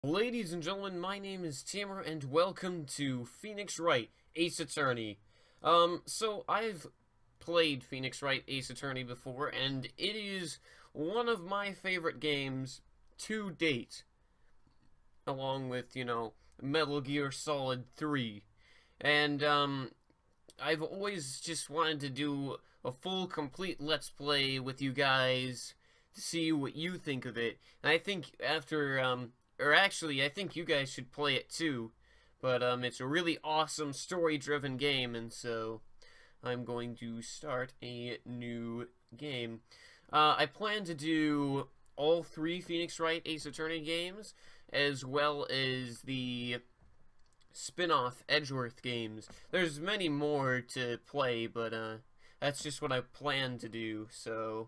Ladies and gentlemen, my name is Tamer, and welcome to Phoenix Wright, Ace Attorney. So I've played Phoenix Wright, Ace Attorney before, and it is one of my favorite games to date. Along with, Metal Gear Solid 3. And, I've always just wanted to do a full, complete Let's Play with you guys to see what you think of it. And I think after, I think you guys should play it too. But, it's a really awesome story-driven game, and so I'm going to start a new game. I plan to do all 3 Phoenix Wright Ace Attorney games, as well as the spin-off Edgeworth games. There's many more to play, but, that's just what I plan to do, so...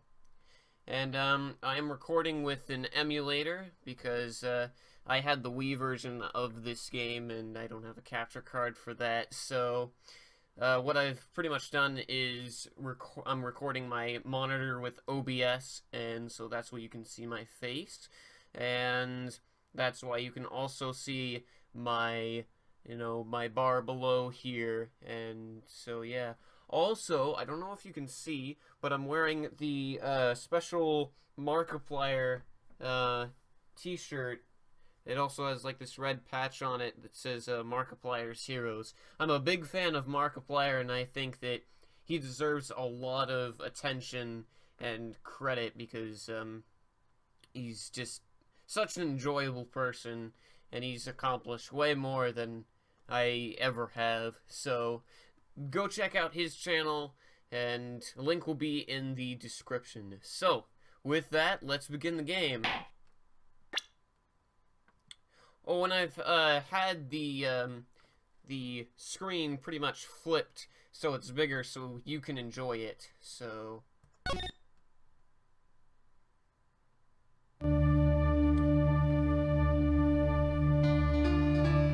And, I'm recording with an emulator, because, I had the Wii version of this game, and I don't have a capture card for that, so... what I've pretty much done is I'm recording my monitor with OBS, and so that's where you can see my face, and that's why you can also see my, my bar below here, and so yeah. Also, I don't know if you can see, but I'm wearing the special Markiplier t-shirt. It also has like this red patch on it that says Markiplier's Heroes. I'm a big fan of Markiplier, and I think that he deserves a lot of attention and credit because he's just such an enjoyable person, and he's accomplished way more than I ever have. So go check out his channel, and a link will be in the description. So with that, let's begin the game. Oh, and I've had the screen pretty much flipped so it's bigger so you can enjoy it. So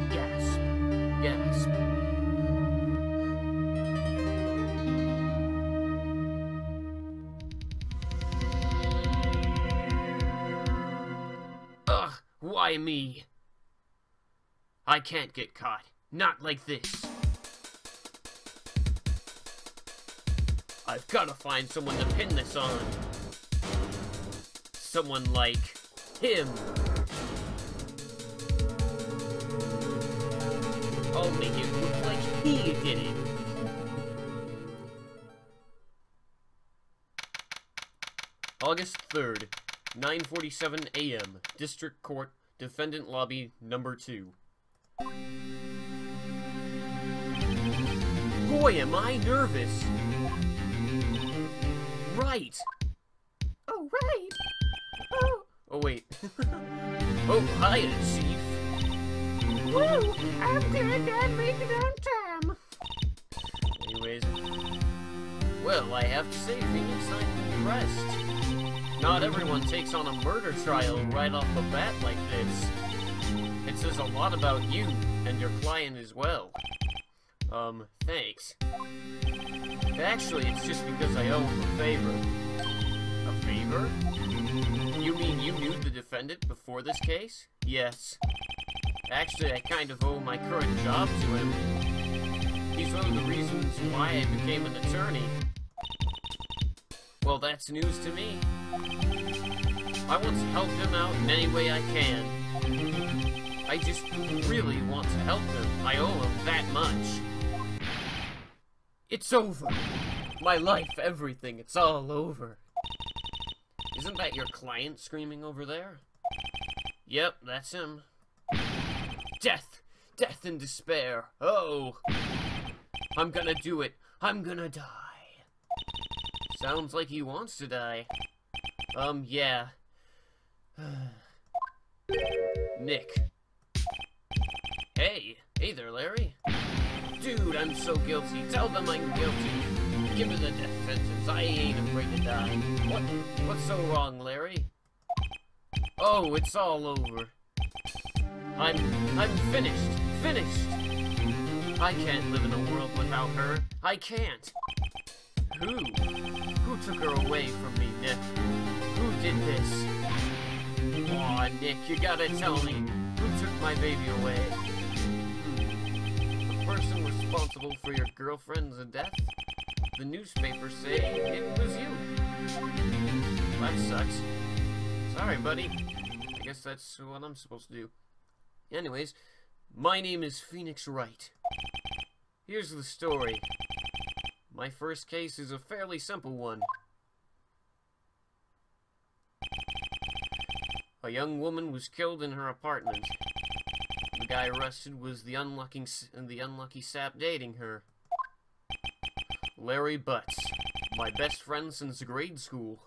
gasp, gasp. Ugh, why me? I can't get caught. Not like this. I've got to find someone to pin this on. Someone like him. I'll make it look like he did it. August 3rd, 9:47 a.m. District Court, Defendant Lobby Number 2. Boy, am I nervous! Right! Oh, right! Oh, wait. Oh, hiya, Chief! Woo! I'm glad I made it on time! Anyways... Well, I have to say, Phoenix, I'm impressed. Not everyone takes on a murder trial right off the bat like this. It says a lot about you, and your client as well. Thanks. Actually, it's just because I owe him a favor. A favor? You mean you knew the defendant before this case? Yes. Actually, I kind of owe my current job to him. He's one of the reasons why I became an attorney. Well, that's news to me. I want to help him out in any way I can. I just really want to help him. I owe him that much. It's over. My life, everything, it's all over. Isn't that your client screaming over there? Yep, that's him. Death! Death and despair. Oh! I'm gonna do it. I'm gonna die. Sounds like he wants to die. Yeah. Nick. Hey there, Larry. Dude, I'm so guilty. Tell them I'm guilty. Give me the death sentence. I ain't afraid to die. What's so wrong, Larry? Oh, it's all over. I'm finished. Finished. I can't live in a world without her. I can't. Who? Who took her away from me, Nick? Who did this? Aw, Nick, you gotta tell me. Who took my baby away? The person responsible for your girlfriend's death? The newspapers say it was you. That sucks. Sorry, buddy. I guess that's what I'm supposed to do. Anyways, my name is Phoenix Wright. Here's the story. My first case is a fairly simple one. A young woman was killed in her apartment. The guy arrested was the unlucky sap dating her. Larry Butts, my best friend since grade school.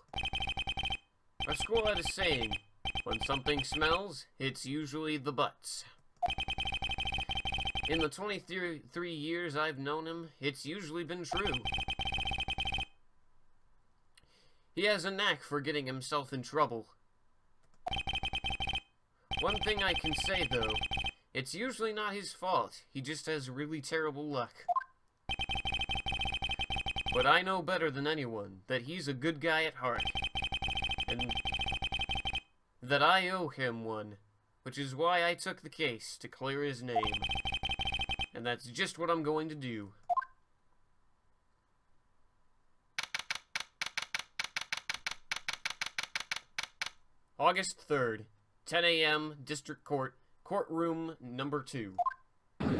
Our school had a saying, when something smells, it's usually the butts. In the 23 years I've known him, it's usually been true. He has a knack for getting himself in trouble. One thing I can say, though, it's usually not his fault. He just has really terrible luck. But I know better than anyone that he's a good guy at heart. And that I owe him one, which is why I took the case, to clear his name. And that's just what I'm going to do. August 3rd, 10 a.m., District Court, Courtroom number 2. The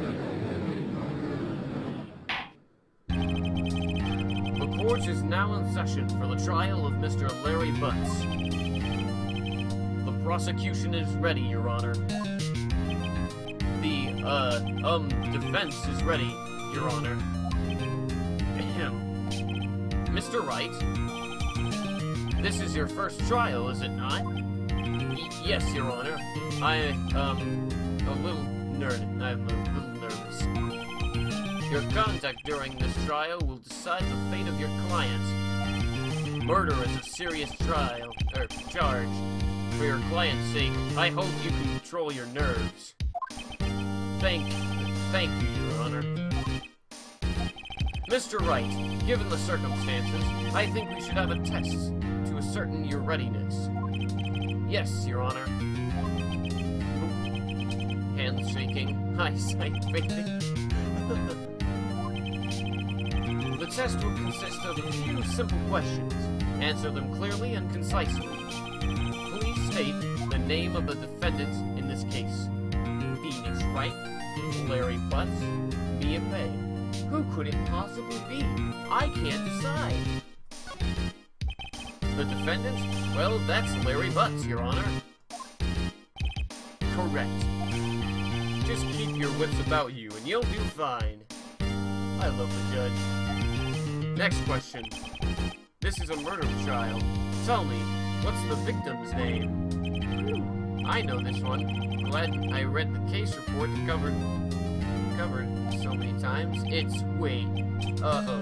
court is now in session for the trial of Mr. Larry Butts. The prosecution is ready, Your Honor. The, defense is ready, Your Honor. Mr. Wright, this is your first trial, is it not? Yes, Your Honor. I'm a little nervous. Your conduct during this trial will decide the fate of your client. Murder is a serious charge. For your client's sake, I hope you can control your nerves. Thank you, Your Honor. Mr. Wright, given the circumstances, I think we should have a test to ascertain your readiness. Yes, Your Honor. Hands shaking, eyesight fading. The test will consist of a few simple questions. Answer them clearly and concisely. Please state the name of the defendant in this case. Phoenix Wright, Larry Butts, Mia Bay. Who could it possibly be? I can't decide. The defendant? Well, that's Larry Butts, Your Honor. Correct. Just keep your wits about you, and you'll do fine. I love the judge. Next question. This is a murder trial. Tell me, what's the victim's name? I know this one. Glad I read the case report covered so many times. It's Wade. Uh-oh.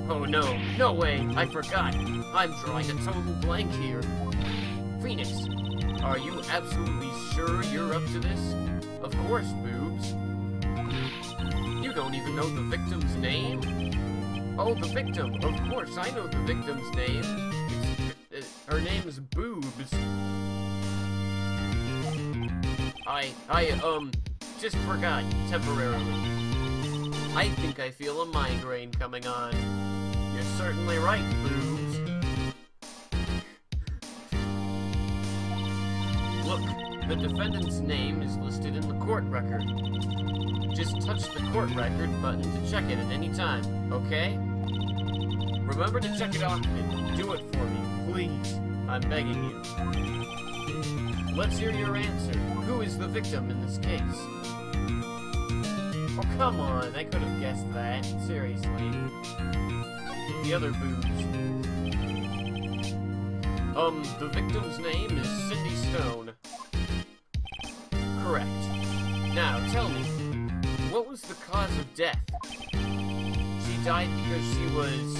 Oh no, no way, I forgot. I'm drawing a total blank here. Phoenix, are you absolutely sure you're up to this? Of course, Boobs. You don't even know the victim's name? Oh, the victim. Of course, I know the victim's name. Her name is Boobs. I just forgot, temporarily. I think I feel a migraine coming on. You're certainly right, Boobs. Look, the defendant's name is listed in the court record. Just touch the court record button to check it at any time, okay? Remember to check it often. Do it for me, please. I'm begging you. Let's hear your answer. Who is the victim in this case? Oh, come on. I could have guessed that. Seriously. The other Boobs. The victim's name is Cindy Stone. Correct. Now, tell me, what was the cause of death? She died because she was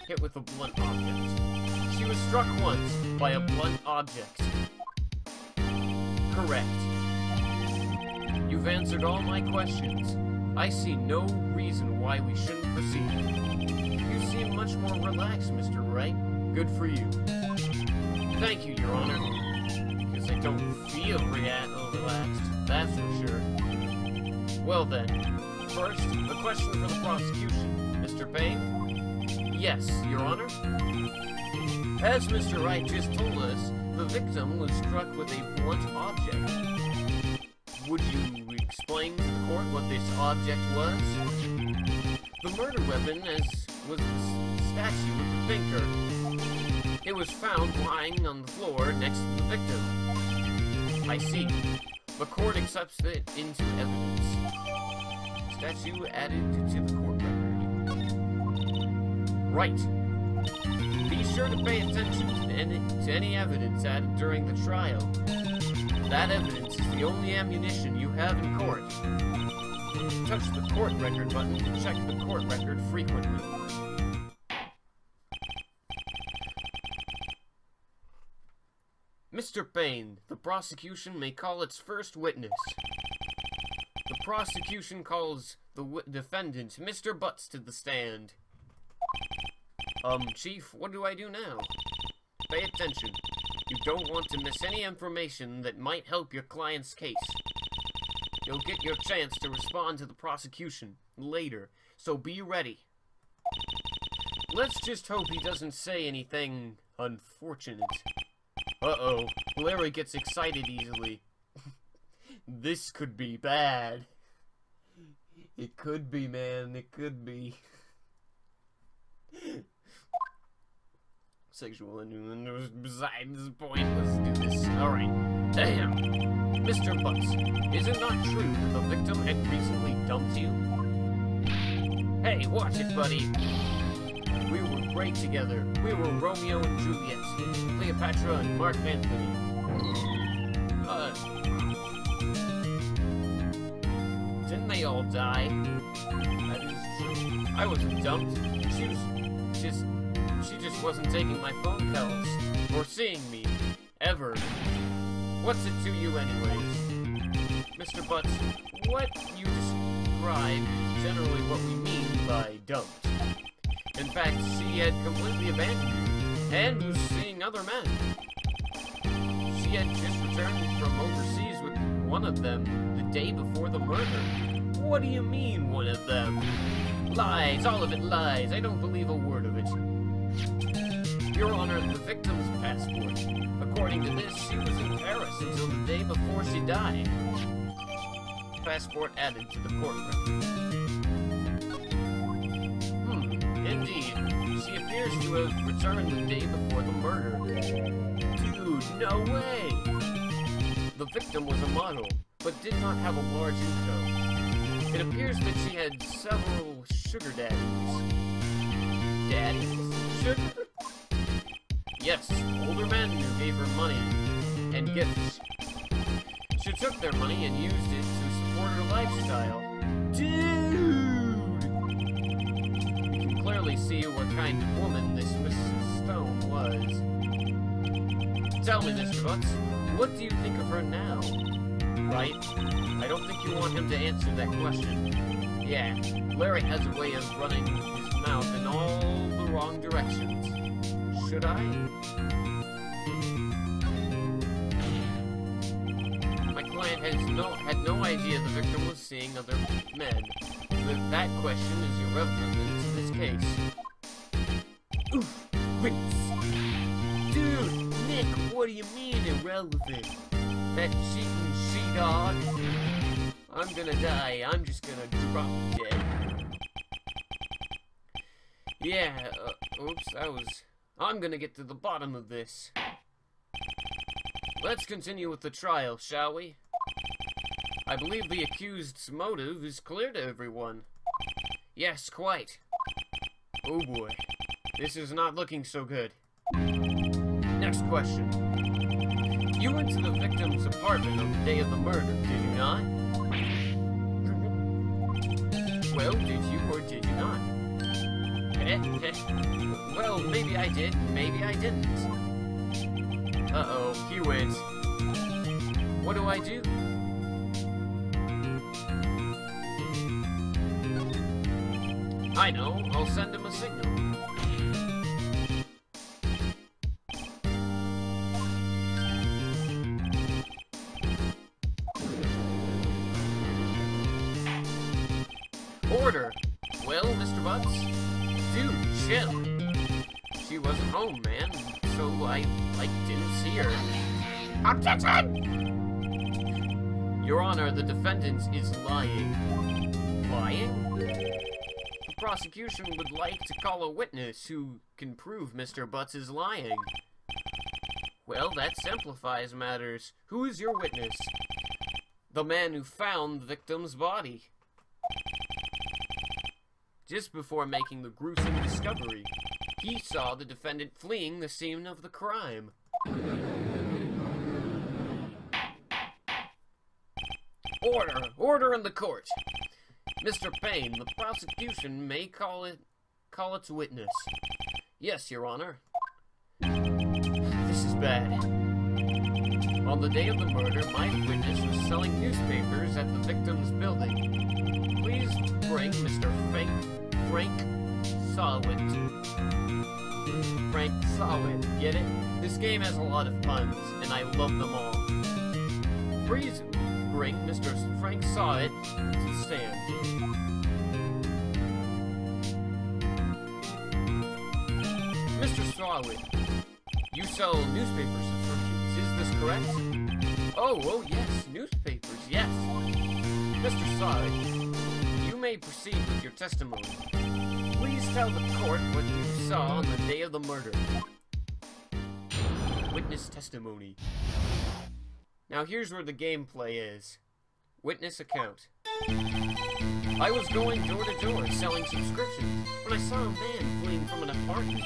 hit with a blunt object. She was struck once by a blunt object. Correct. You've answered all my questions. I see no reason why we shouldn't proceed. You seem much more relaxed, Mr. Wright. Good for you. Thank you, Your Honor. Because I don't feel relaxed, that's for sure. Well then, first, a question for the prosecution. Mr. Payne? Yes, Your Honor? As Mr. Wright just told us, the victim was struck with a blunt object. Would you explain to the court what this object was? The murder weapon was the statue with the thinker. It was found lying on the floor next to the victim. I see. The court accepts it into evidence. Statue added to the court record. Right. Be sure to pay attention to any evidence added during the trial. That evidence is the only ammunition you have in court. Touch the court record button to check the court record frequently. Mr. Payne, the prosecution may call its first witness. The prosecution calls the defendant, Mr. Butts, to the stand. Chief, what do I do now? Pay attention. You don't want to miss any information that might help your client's case. You'll get your chance to respond to the prosecution later, so be ready. Let's just hope he doesn't say anything unfortunate. Uh-oh, Larry gets excited easily. This could be bad. It could be, man, it could be. Sexual innuendo besides the point. Let's do this. Alright. Damn. Mr. Butts, is it not true that the victim had recently dumped you? Hey, watch it, buddy. We were great together. We were Romeo and Juliet, Cleopatra and Mark Anthony. Didn't they all die? That is true. I wasn't dumped. She just wasn't taking my phone calls or seeing me ever. What's it to you anyways? Mr. Butts, what you describe is generally what we mean by dumped. In fact, she had completely abandoned you, and was seeing other men. She had just returned from overseas with one of them the day before the murder. What do you mean, one of them? Lies, all of it lies. I don't believe a word of it. Your Honor, the victim's passport. According to this, she was in Paris until the day before she died. Passport added to the court record. Indeed. She appears to have returned the day before the murder. Dude, no way! The victim was a model, but did not have a large income. It appears that she had several sugar daddies. Daddies? Sugar? Yes, older men who gave her money and gifts. She took their money and used it to support her lifestyle. Dude! You can clearly see what kind of woman this Mrs. Stone was. Tell me, Mr. Butts, what do you think of her now? Right? I don't think you want him to answer that question. Yeah, Larry has a way of running his mouth in all the wrong directions. Should I? My client had no idea the victim was seeing other men. That question is irrelevant to this case. Oof! Rinse! Dude! Nick, what do you mean irrelevant? That cheating she-dog? I'm gonna die. I'm just gonna drop dead. Yeah, oops, I'm gonna get to the bottom of this. Let's continue with the trial, shall we? I believe the accused's motive is clear to everyone. Yes, quite. Oh boy. This is not looking so good. Next question. You went to the victim's apartment on the day of the murder, did you not? Well, did you or did you not? Well, maybe I did, maybe I didn't. Uh-oh, he wins. What do I do? I know, I'll send him a signal. Order! Well, Mr. Butts? Dude, chill. She wasn't home, man, so I, didn't see her. Objection! Your Honor, the defendant is lying. Lying? The prosecution would like to call a witness who can prove Mr. Butts is lying. Well, that simplifies matters. Who is your witness? The man who found the victim's body. Just before making the gruesome discovery, he saw the defendant fleeing the scene of the crime. Order! Order in the court! Mr. Payne, the prosecution may call its witness. Yes, Your Honor. This is bad. On the day of the murder, my witness was selling newspapers at the victim's building. Please bring Mr. Frank Sawit. Frank Sawit, get it? This game has a lot of puns, and I love them all. Please bring Mr. Frank Sawit to the stand. Mr. Sawit, you sell newspaper subscriptions, is this correct? Oh, yes, newspapers, yes. Mr. Sawit, you may proceed with your testimony. Please tell the court what you saw on the day of the murder. Witness testimony. Now here's where the gameplay is. Witness account. I was going door to door selling subscriptions when I saw a man fleeing from an apartment.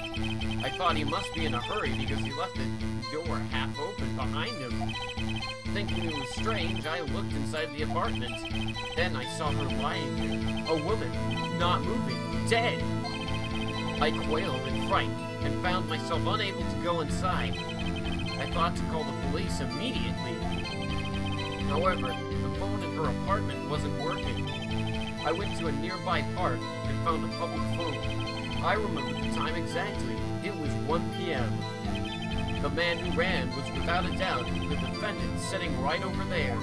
I thought he must be in a hurry because he left the door half open behind him. Thinking it was strange, I looked inside the apartment. Then I saw her lying there, a woman, not moving, dead. I quailed in fright and found myself unable to go inside. I thought to call the police immediately. However, the phone in her apartment wasn't working. I went to a nearby park and found a public phone. I remember the time exactly. It was 1 p.m. The man who ran was without a doubt the defendant sitting right over there.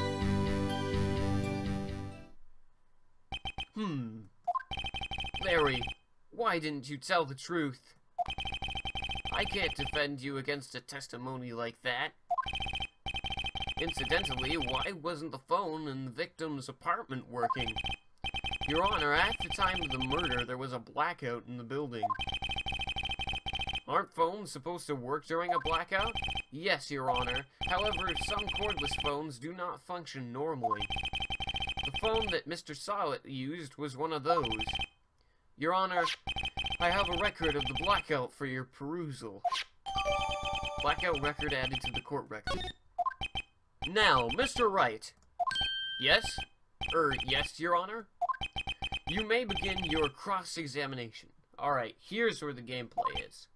Larry, why didn't you tell the truth? I can't defend you against a testimony like that. Incidentally, why wasn't the phone in the victim's apartment working? Your Honor, at the time of the murder, there was a blackout in the building. Aren't phones supposed to work during a blackout? Yes, Your Honor. However, some cordless phones do not function normally. The phone that Mr. Sawit used was one of those. Your Honor, I have a record of the blackout for your perusal. Blackout record added to the court record. Now, Mr. Wright. Yes? Yes, Your Honor? You may begin your cross-examination. Alright, here's where the gameplay is.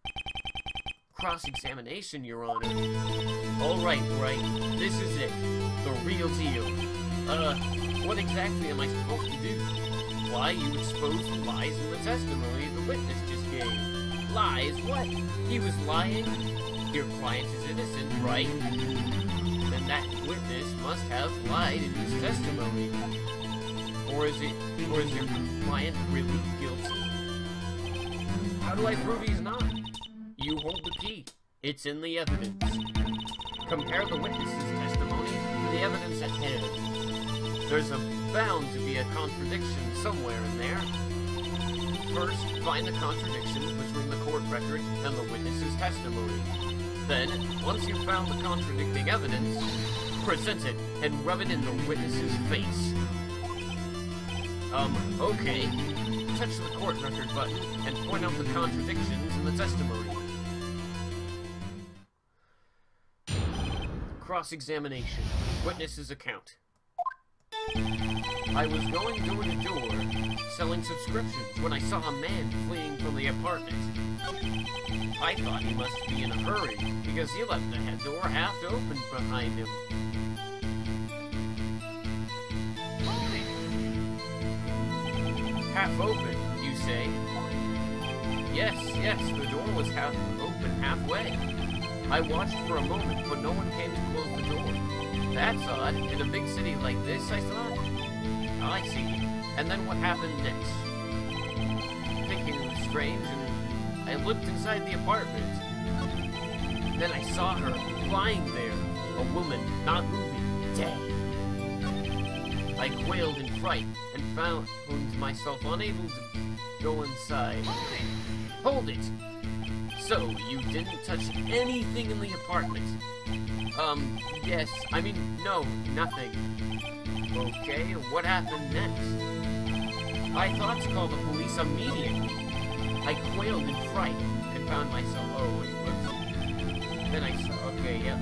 Cross-examination, Your Honor. Alright, Wright, this is it. The real deal. What exactly am I supposed to do? Why, you expose the lies in the testimony the witness just gave. Lies? What? He was lying? Your client is innocent, right? Then that witness must have lied in his testimony. Or is your client really guilty? How do I prove he's not? You hold the key. It's in the evidence. Compare the witness's testimony to the evidence at hand. There's bound to be a contradiction somewhere in there. First, find the contradiction between the court record and the witness's testimony. Then, once you've found the contradicting evidence, present it and rub it in the witness's face. Okay. Touch the court record button and point out the contradictions in the testimony. Cross-examination. Witness's account. I was going door to door, selling subscriptions, when I saw a man fleeing from the apartment. I thought he must be in a hurry, because he left the door half open behind him. Half open, you say? Yes, the door was half open halfway. I watched for a moment, but no one came to close the door. That's odd. In a big city like this, I thought. I see. And then what happened next? Thinking it was strange, and I looked inside the apartment. Then I saw her lying there, a woman, not moving, dead. I quailed in fright and found myself unable to go inside. Hold it! So, you didn't touch anything in the apartment? Yes. I mean, no, nothing. Okay, what happened next? I thought to call the police immediately. I quailed in fright and found myself... Oh, wait, whoops. Then I saw... Okay, yep.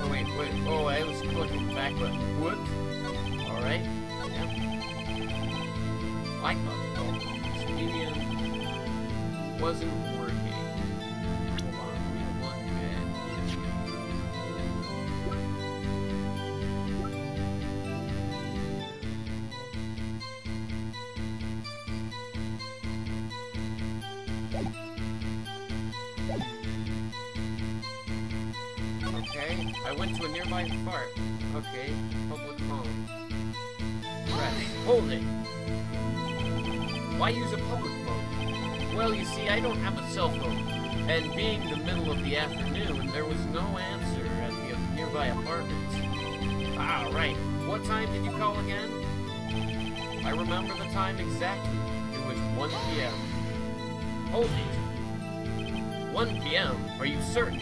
Oh, wait. Oh, I was clicking the back button. Whoops. Alright. Yep. I thought the medium wasn't working. Hold on, let me look Okay, I went to a nearby park. Okay, public phone. Press. Hold it! Why use a public phone? Well, you see, I don't have a cell phone. And being the middle of the afternoon, there was no answer at the nearby apartments. Ah, right. What time did you call again? I remember the time exactly. It was 1 p.m. Hold it. 1 p.m.? Are you certain?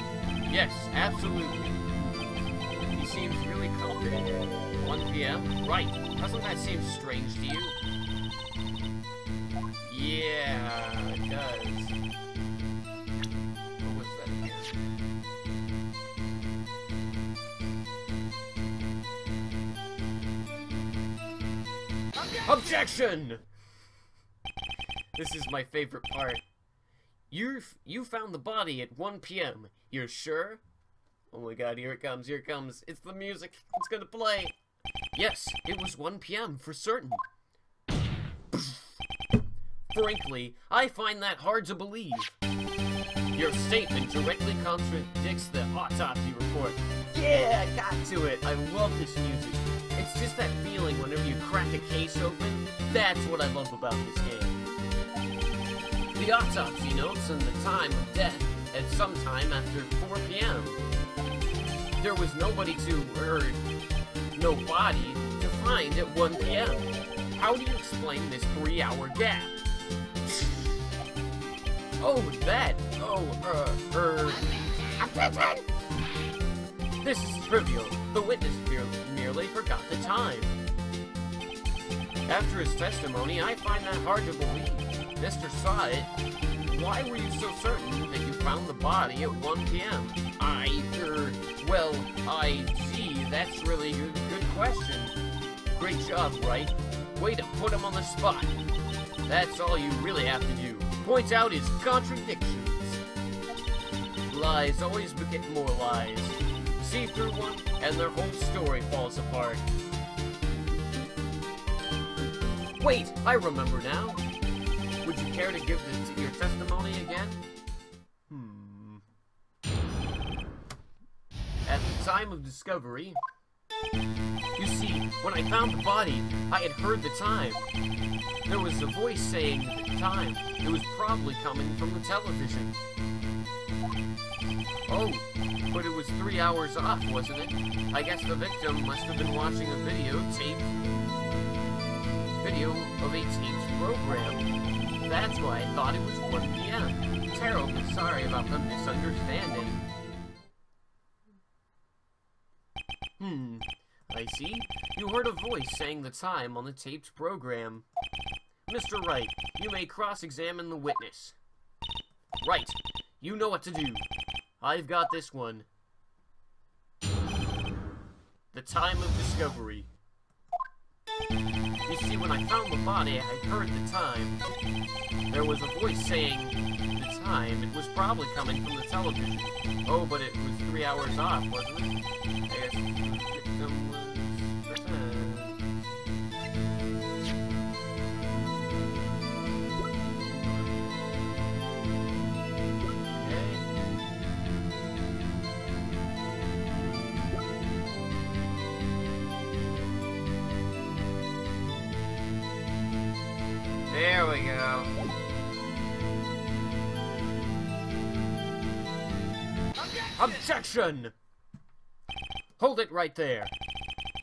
Yes, absolutely. He seems really confident. 1 p.m.? Right. Doesn't that seem strange to you? Yeah, it does. What was that again? Objection! This is my favorite part. You found the body at 1 p.m. You're sure? Oh my god, here it comes, here it comes. It's the music. It's gonna play. Yes, it was 1 p.m. for certain. Frankly, I find that hard to believe. Your statement directly contradicts the autopsy report. Yeah, I got to it. I love this music. It's just that feeling whenever you crack a case open. That's what I love about this game. The autopsy notes and the time of death at some time after 4 p.m. There was nobody no body to find at 1 p.m. How do you explain this 3-hour gap? Oh, that. Objection! This is trivial. The witness merely forgot the time. After his testimony, I find that hard to believe. Mr. saw it. Why were you so certain that you found the body at 1 p.m.? Gee, that's really a good question. Great job, Wright. Way to put him on the spot. That's all you really have to do. Point out his contradictions. Lies always beget more lies. See through one, and their whole story falls apart. Wait, I remember now. Would you care to give your testimony again? At the time of discovery... You see, when I found the body, I had heard the time. There was a voice saying the time. It was probably coming from the television. Oh, but it was 3 hours off, wasn't it? I guess the victim must have been watching a video of a taped program. That's why I thought it was 1 p.m. Terribly sorry about the misunderstanding. I see. You heard a voice saying the time on the taped program. Mr. Wright, you may cross-examine the witness. Right. You know what to do. I've got this one. The time of discovery. You see, when I found the body, I heard the time. There was a voice saying the time. It was probably coming from the television. Oh, but it was 3 hours off, wasn't it? I guess the victim was... There we go. Objection! Hold it right there.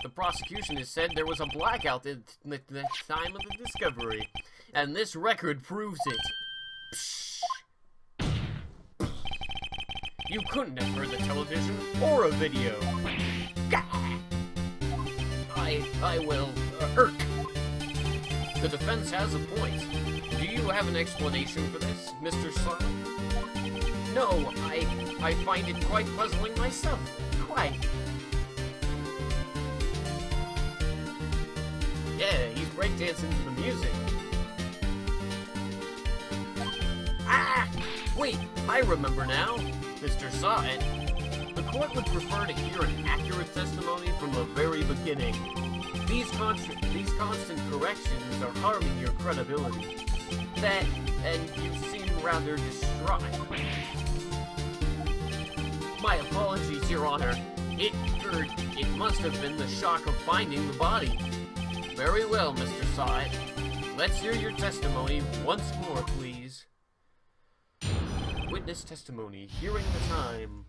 The prosecution has said there was a blackout at the time of the discovery, and this record proves it. Psh. You couldn't have heard the television or a video. I will irk. The defense has a point. Do you have an explanation for this, Mr. Sun? No, I find it quite puzzling myself. Quite. Yeah, he's breakdancing to the music. Ah! Wait, I remember now. Mr. Sa'id. The court would prefer to hear an accurate testimony from the very beginning. These constant corrections are harming your credibility. And you seem rather distraught. My apologies, Your Honor. It must have been the shock of finding the body. Very well, Mr. Sa'id. Let's hear your testimony once more, please. Witness testimony, hearing the time.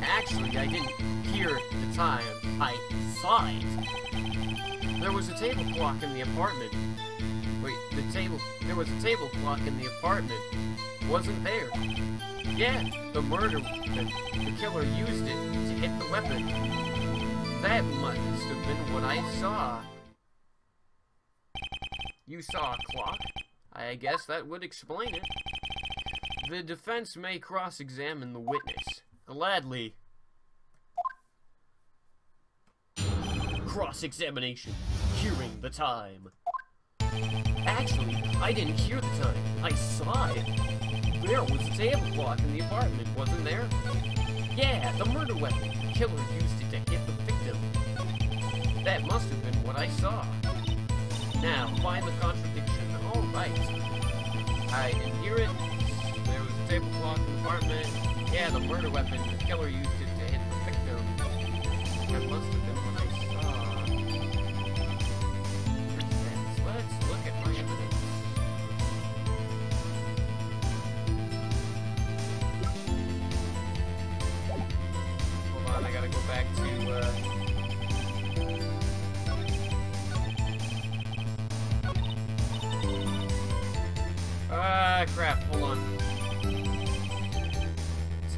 Actually, I didn't hear the time. I saw it. There was a table clock in the apartment. Wait, there was a table clock in the apartment. Wasn't there? Yeah, the killer used it to hit the weapon. That must have been what I saw. You saw a clock? I guess that would explain it. The defense may cross-examine the witness. Gladly. Cross-examination. Hearing the time. Actually, I didn't hear the time. I saw it. There was a table clock in the apartment, wasn't there? Yeah, the murder weapon. The killer used it to hit the victim. That must have been what I saw. Now, find the contradiction. All right. I didn't hear it. There was a table clock in the apartment. Yeah, the murder weapon. The killer used it to hit the victim. That must have been what I saw. Let's look at my evidence. Hold on, I gotta go back to, crap, hold on.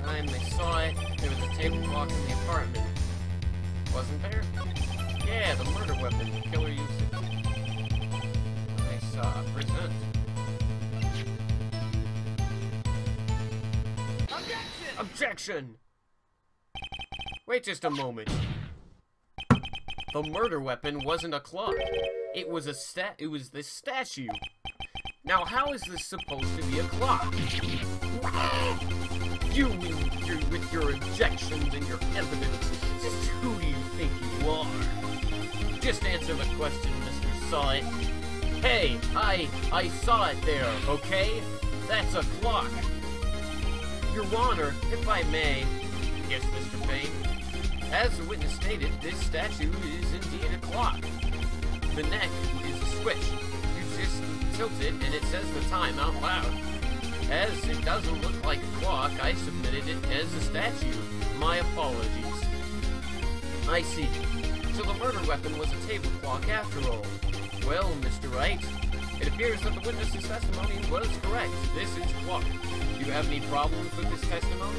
Time they saw it, there was a table clock in the apartment. Wasn't there? Yeah, the murder weapon. The killer used it. I saw. Present. Objection! Objection! Wait just a moment. The murder weapon wasn't a clock. It was this statue. Now, how is this supposed to be a clock? You with your objections and your evidence, just who do you think you are? Just answer the question, Mr. Sa'id. Hey, I saw it there, okay? That's a clock. Your Honor, if I may. Yes, Mr. Payne. As the witness stated, this statue is indeed a clock. The neck is a switch. You just tilt it and it says the time out loud. As it doesn't look like a clock, I submitted it as a statue. My apologies. I see. So the murder weapon was a table clock after all. Well, Mr. Wright, it appears that the witness's testimony was correct. This is clock. Do you have any problems with this testimony?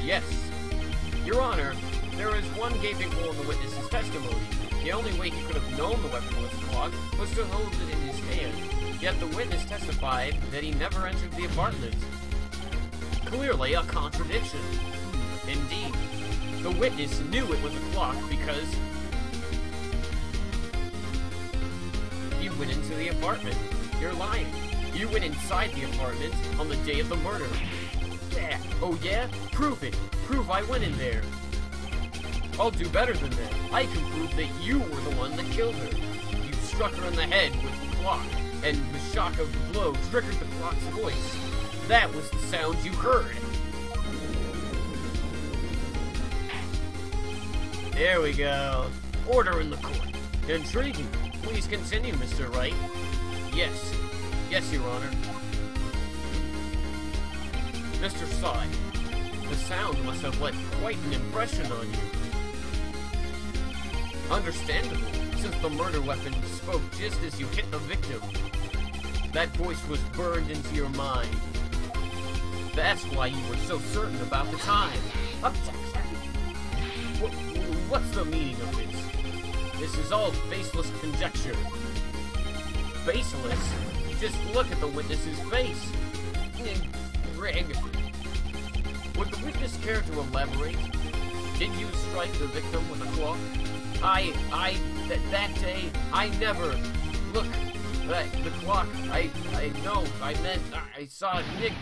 Yes. Your Honor, there is one gaping hole in the witness's testimony. The only way he could have known the weapon was a clock was to hold it in his hand. Yet the witness testified that he never entered the apartment. Clearly a contradiction. Indeed. The witness knew it was a clock because he went into the apartment. You're lying. You went inside the apartment on the day of the murder. Yeah. Oh yeah? Prove it. Prove I went in there. I'll do better than that. I can prove that you were the one that killed her. You struck her in the head with the clock, and the shock of the blow triggered the clock's voice. That was the sound you heard. There we go. Order in the court. Intriguing. Please continue, Mr. Wright. Yes. Yes, Your Honor. Mr. Sai, the sound must have left quite an impression on you. Understandable, since the murder weapon spoke just as you hit the victim. That voice was burned into your mind. That's why you were so certain about the time. Objection! What's the meaning of this? This is all baseless conjecture. Baseless? Just look at the witness's face. Greg. Would the witness care to elaborate? Did you strike the victim with a clock? That day, I never... Look, the clock, I saw Nick...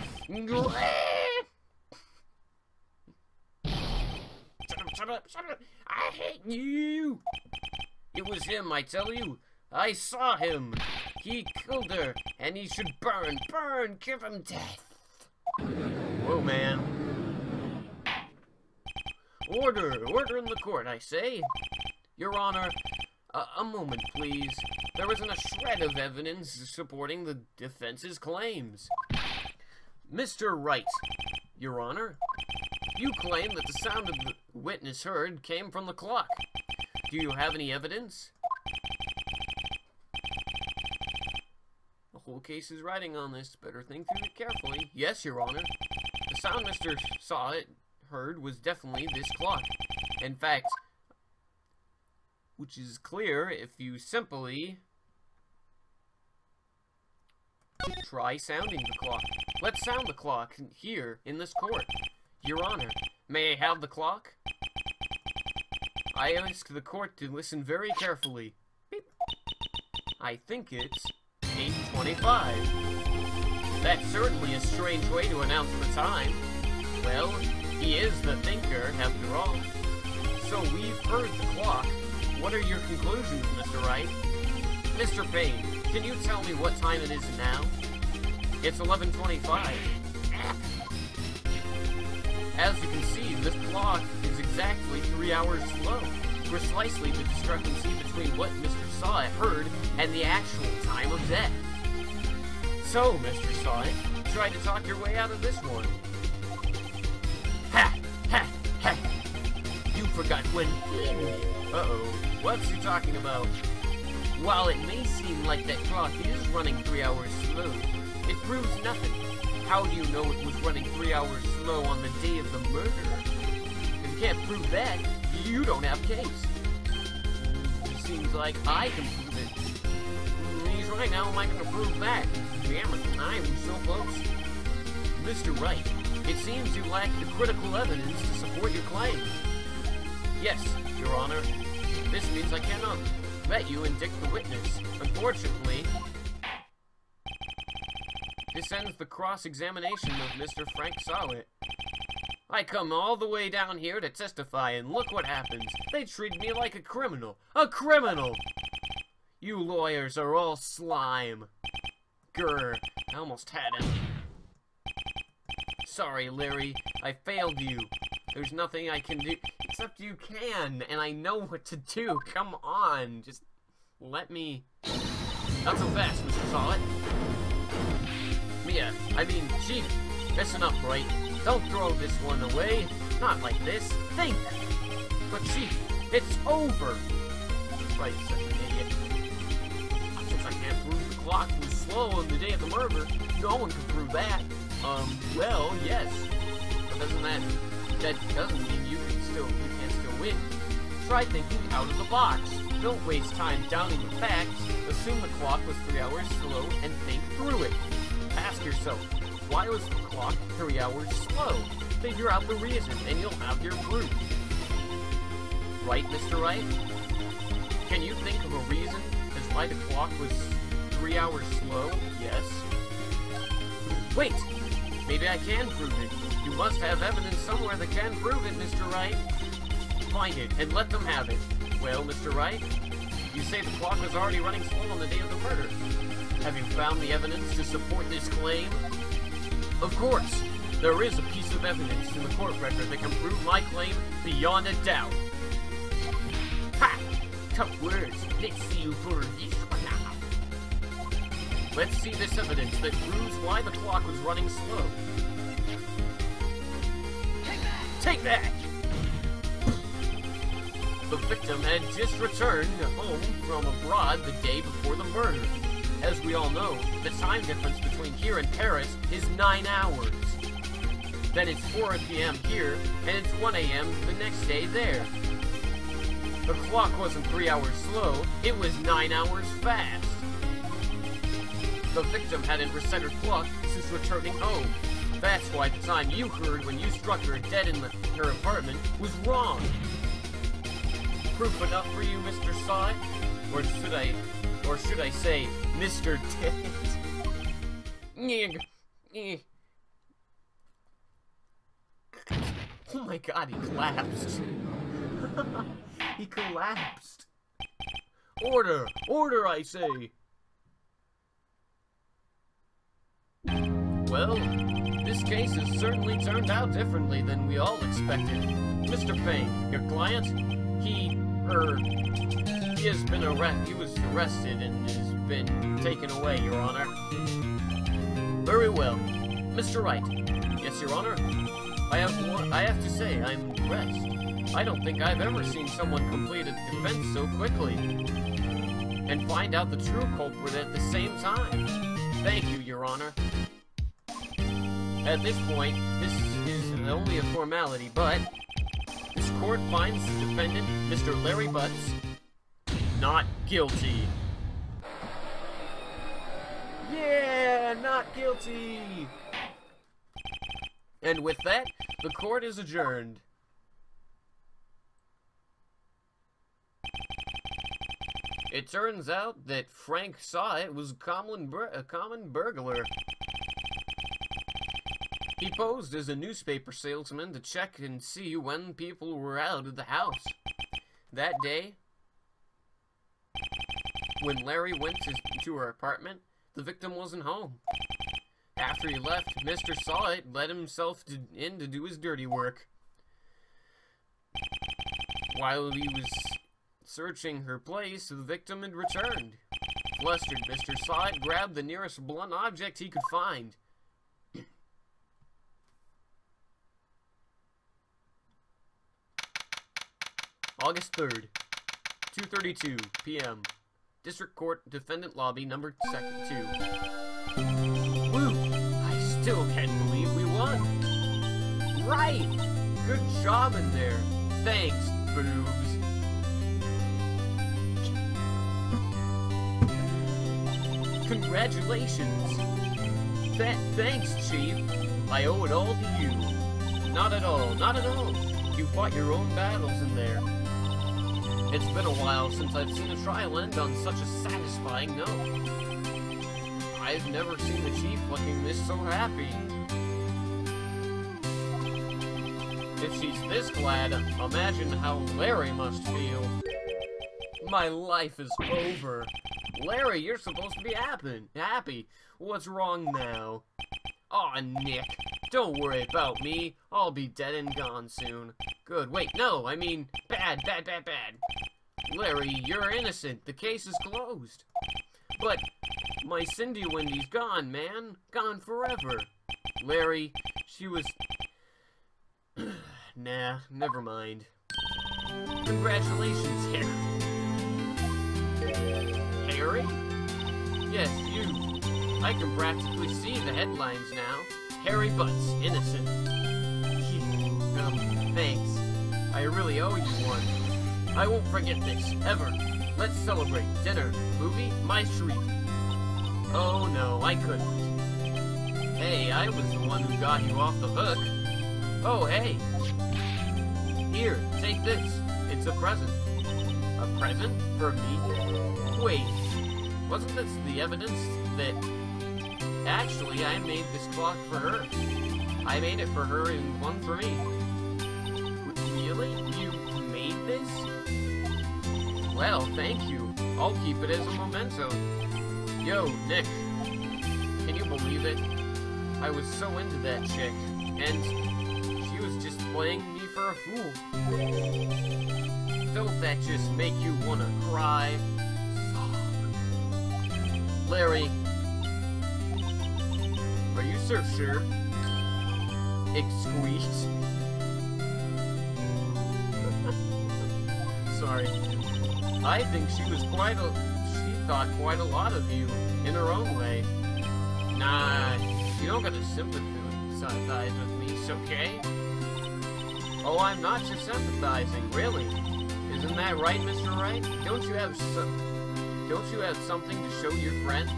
Shut up! I hate you! It was him, I tell you. I saw him. He killed her, and he should burn, give him death. Whoa, man. Order in the court, I say. Your Honor, a moment, please. There isn't a shred of evidence supporting the defense's claims. Mr. Wright, Your Honor, you claim that the sound of the witness heard came from the clock. Do you have any evidence? The whole case is riding on this. Better think through it carefully. Yes, Your Honor. The sound Mr. heard was definitely this clock. In fact, which is clear if you simply try sounding the clock. Let's sound the clock here in this court. Your Honor, may I have the clock? I ask the court to listen very carefully. Beep. I think it's 8:25. That's certainly a strange way to announce the time. Well, he is the thinker, after all. So we've heard the clock. What are your conclusions, Mr. Wright? Mr. Payne, can you tell me what time it is now? It's 11:25. As you can see, this clock is exactly 3 hours slow. Precisely the discrepancy between what Mr. Saw heard and the actual time of death. So, Mr. Saw, try to talk your way out of this one. Ha! Ha! Ha! You forgot when... Uh-oh. What's he talking about? While it may seem like that clock is running 3 hours slow, it proves nothing. How do you know it was running 3 hours slow on the day of the murder? If you can't prove that, you don't have case. It seems like I can prove it. He's right, now am I going to prove that? Damn it, I was so close. Mr. Wright, it seems you lack the critical evidence to support your claim. Yes, Your Honor. This means I cannot let you indict the witness. Unfortunately, this ends the cross-examination of Mr. Frank Sowett. I come all the way down here to testify, and look what happens. They treat me like a criminal. A criminal! You lawyers are all slime. Grr, I almost had him. Sorry, Larry, I failed you. There's nothing I can do, except you can, and I know what to do. Come on, just let me... Not so fast, Mr. Sowett. Chief, listen up, Wright. Don't throw this one away. Not like this. Think. But Chief, it's over. Wright's such an idiot. Since I can't prove the clock was slow on the day of the murder, no one can prove that. Well, yes. But that doesn't mean you can't still win. Try thinking out of the box. Don't waste time doubting the facts. Assume the clock was 3 hours slow and think through it. Ask yourself, why was the clock 3 hours slow? Figure out the reason, and you'll have your proof. Right, Mr. Wright? Can you think of a reason as why the clock was 3 hours slow? Yes. Wait! Maybe I can prove it. You must have evidence somewhere that can prove it, Mr. Wright. Find it, and let them have it. Well, Mr. Wright, you say the clock was already running slow on the day of the murder. Have you found the evidence to support this claim? Of course! There is a piece of evidence in the court record that can prove my claim beyond a doubt. Ha! Tough words. Let's see you prove this one now. Let's see this evidence that proves why the clock was running slow. Take that! The victim had just returned home from abroad the day before the murder. As we all know, the time difference between here and Paris is 9 hours. Then it's 4 p.m. here, and it's 1 a.m. the next day there. The clock wasn't 3 hours slow, it was 9 hours fast. The victim hadn't reset her clock since returning home. That's why the time you heard when you struck her dead in her apartment was wrong. Proof enough for you, Mr. Side? Or should I say, Mr. Tit? Oh my god, he collapsed. He collapsed. Order! Order, I say! Well, this case has certainly turned out differently than we all expected. Mr. Payne, your client, he was arrested and has been taken away, Your Honor. Very well. Mr. Wright. Yes, Your Honor. I have to say, I'm impressed. I don't think I've ever seen someone complete a defense so quickly. And find out the true culprit at the same time. Thank you, Your Honor. At this point, this is only a formality, but this court finds the defendant, Mr. Larry Butts, not guilty. Yeah, not guilty! And with that, the court is adjourned. It turns out that Frank Side was a common burglar. He posed as a newspaper salesman to check and see when people were out of the house. That day, when Larry went to her apartment, the victim wasn't home. After he left, Mr. Side let himself in to do his dirty work. While he was searching her place, the victim had returned. Flustered, Mr. Side grabbed the nearest blunt object he could find. August 3rd, 2:32 p.m. District Court, Defendant Lobby, number 2. Woo! I still can't believe we won! Right! Good job in there! Thanks, Boobs! Congratulations! Thanks, Chief! I owe it all to you! Not at all, not at all! You fought your own battles in there. It's been a while since I've seen a trial end on such a satisfying note. I've never seen the Chief looking this so happy. If she's this glad, imagine how Larry must feel. My life is over. Larry, you're supposed to be happy. What's wrong now? Aw, Nick. Don't worry about me. I'll be dead and gone soon. Good. Wait, no, I mean, bad. Larry, you're innocent. The case is closed. But my Cindy Wendy's gone, man. Gone forever. Larry, she was... Nah, never mind. Congratulations, Harry? Yes, you. I can practically see the headlines now. Harry Butts, innocent. Thanks. I really owe you one. I won't forget this, ever. Let's celebrate. Dinner. Movie? My treat. Oh no, I couldn't. Hey, I was the one who got you off the hook. Oh, hey. Here, take this. It's a present. A present? For me? Wait. Wasn't this the evidence that... Actually, I made this clock for her. I made it for her and one for me. Really? You made this? Well, thank you. I'll keep it as a memento. Yo, Nick. Can you believe it? I was so into that chick, and she was just playing me for a fool. Don't that just make you wanna cry? Larry, Are you so sure? It squeaked. Sorry. I think she thought quite a lot of you in her own way. Nah, you don't gotta sympathize with me, it's okay? Oh, I'm not just sympathizing, really. Isn't that right, Mr. Wright? Don't you have something to show your friend?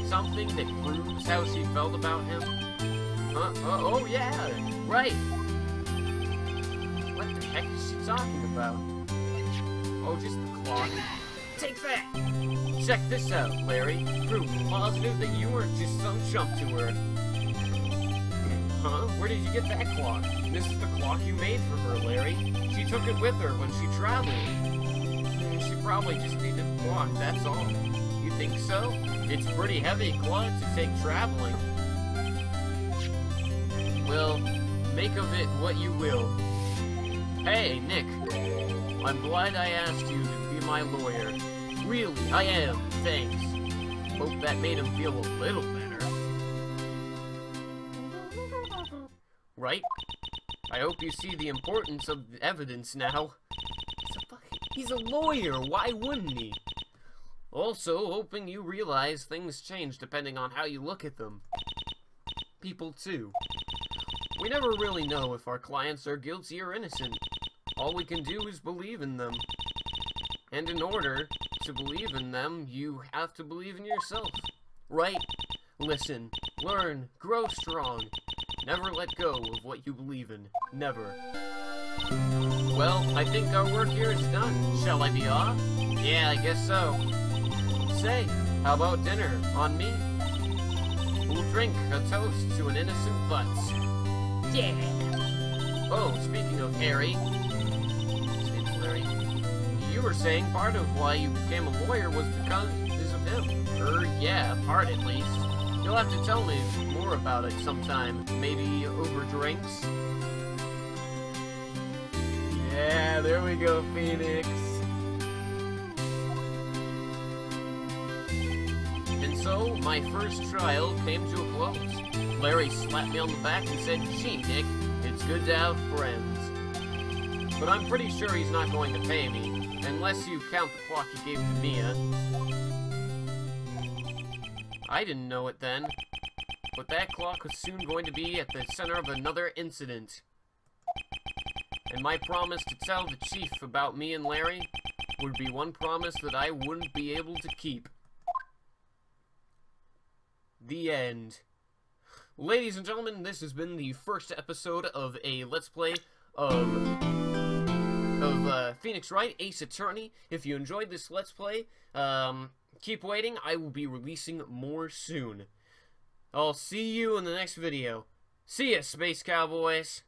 Something that proves how she felt about him? Oh yeah, right. What the heck is she talking about? Oh, just the clock. Take that! Check this out, Larry. Proof positive that you weren't just some chump to her. Huh? Where did you get that clock? This is the clock you made for her, Larry. She took it with her when she traveled. She probably just needed a clock, that's all. You think so? It's a pretty heavy clock to take traveling. Well, make of it what you will. Hey, Nick. I'm glad I asked you to be my lawyer. Really, I am. Thanks. Hope that made him feel a little better. Right? I hope you see the importance of the evidence now. He's a lawyer, why wouldn't he? Also, hoping you realize things change depending on how you look at them. People, too. We never really know if our clients are guilty or innocent. All we can do is believe in them. And in order to believe in them, you have to believe in yourself. Right? Listen, learn, grow strong. Never let go of what you believe in. Never. Well, I think our work here is done. Shall I be off? Yeah, I guess so. Say, how about dinner on me? We'll drink a toast to an innocent butts. Yeah. Oh, speaking of Harry. His name's Larry. You were saying part of why you became a lawyer was because of him. Yeah, part at least. You'll have to tell me more about it sometime. Maybe over drinks? Yeah, there we go, Phoenix. And so, my first trial came to a close. Larry slapped me on the back and said, "Gee, Nick, it's good to have friends." But I'm pretty sure he's not going to pay me, unless you count the clock he gave to Mia. I didn't know it then, but that clock was soon going to be at the center of another incident. And my promise to tell the chief about me and Larry would be one promise that I wouldn't be able to keep. The end. Ladies and gentlemen, this has been the first episode of a Let's Play of Phoenix Wright, Ace Attorney. If you enjoyed this Let's Play, keep waiting. I will be releasing more soon. I'll see you in the next video. See ya, Space Cowboys!